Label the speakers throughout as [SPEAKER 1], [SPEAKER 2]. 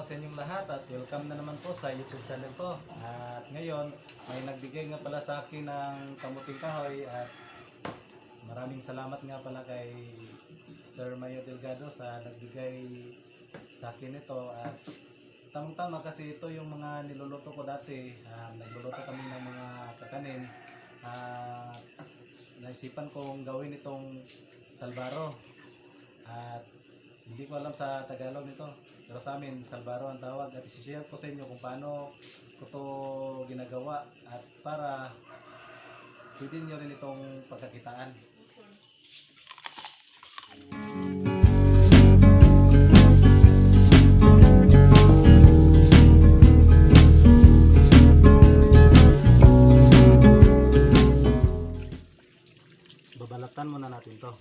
[SPEAKER 1] sa inyong lahat at welcome na naman po sa YouTube channel ko. At ngayon, may nagbigay nga pala sa akin ng kamuting kahoy at maraming salamat nga pala kay Sir Mayo Delgado sa nagbigay sa akin ito. At tamang-tama kasi ito yung mga niluluto ko dati. Nagluluto kami ng mga kakanin. Naisipan kong gawin itong salbaro. At hindi ko alam sa Tagalog nito, pero sa amin salbaro ang tawag. At isi-share ko sa inyo kung paano ko to ginagawa at para pwede nyo rin itong pagkakitaan. Babalatan muna natin to.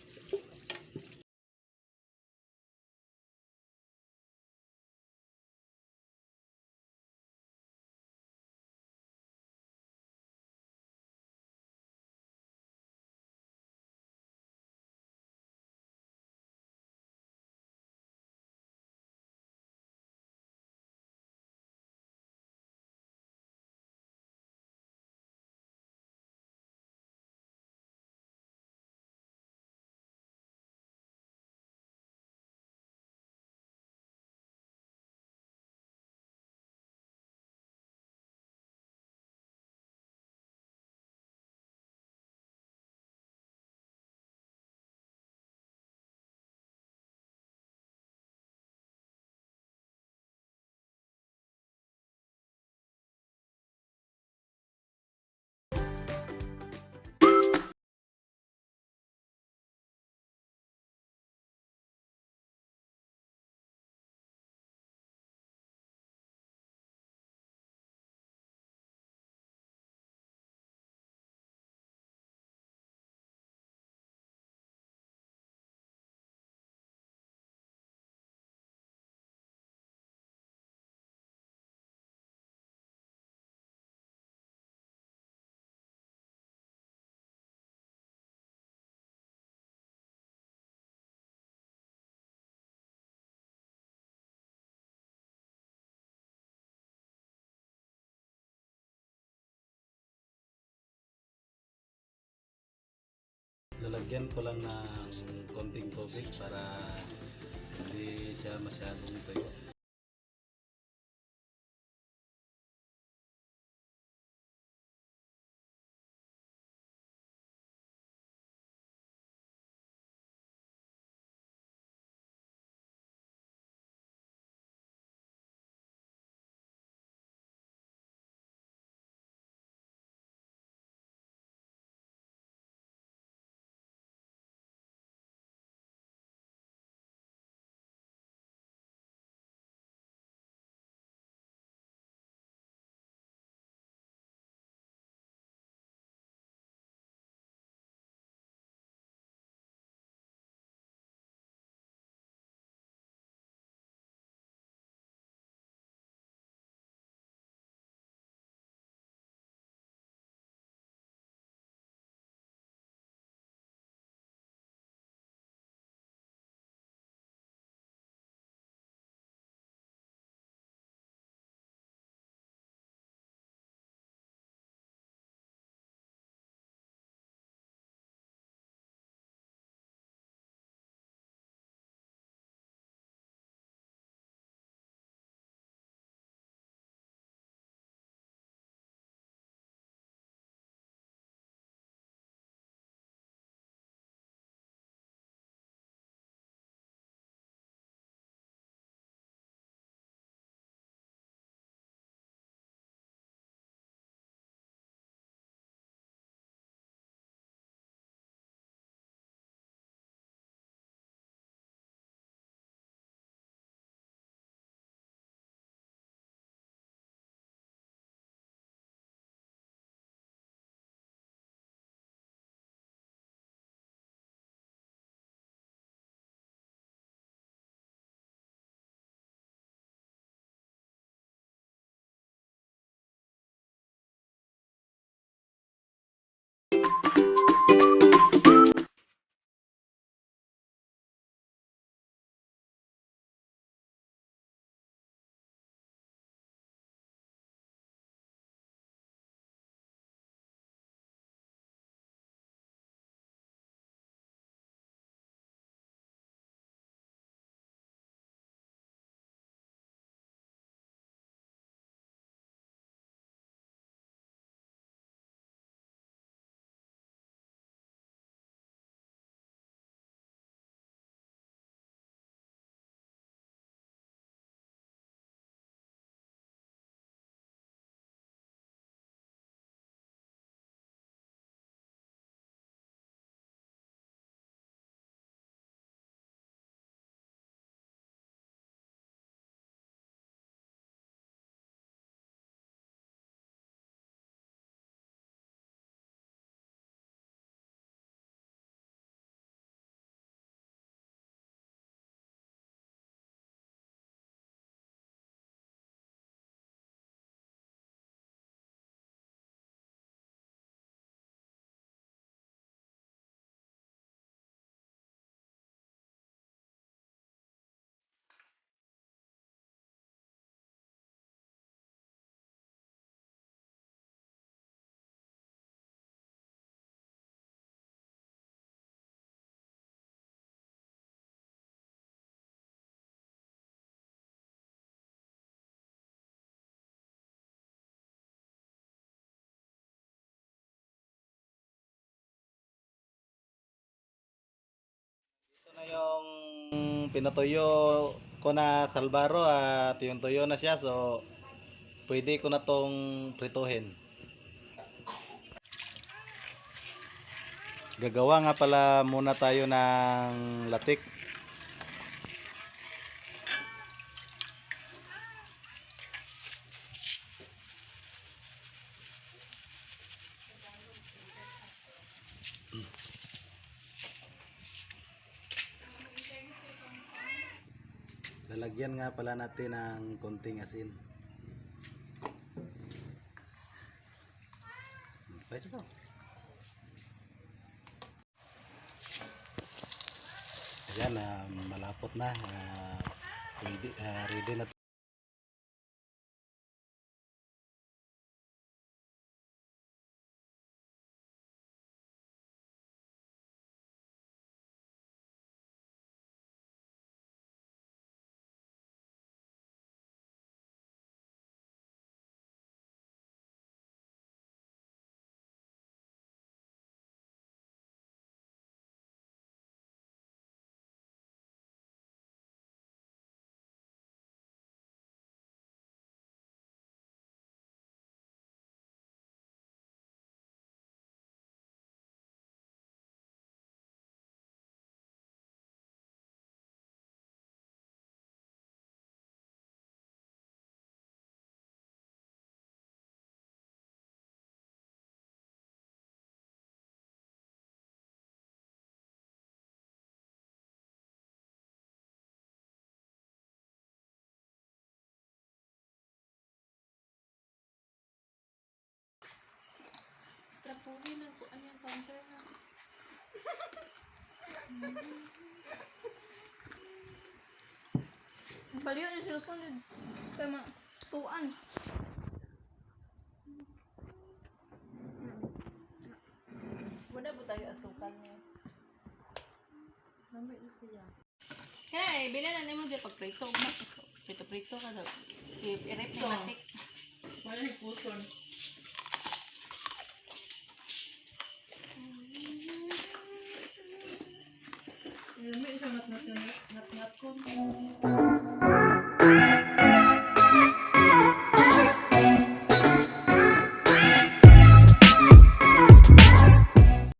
[SPEAKER 1] Lalagyan ko lang ng konting tubig para hindi siya masyadong tuyo. pinatuyo ko na salbaro at yung tuyo na siya, so pwede ko na tong prituhin. Gagawa nga pala muna tayo ng latik. Lalagyan nga pala natin ng konting asin. Pwede ito. Ayan, malapot na. Ready na.
[SPEAKER 2] Trapuhin na ko ang counter ha. Baliw na cellphone yun. Tama. Tuan. Wala ba tayo asukal niya? Namay na siya. Kaya bila na naman dyan pag prito. Prito-prito ka daw. I-rep na matik.
[SPEAKER 3] Wala ni puson. May isang nat-nat ko.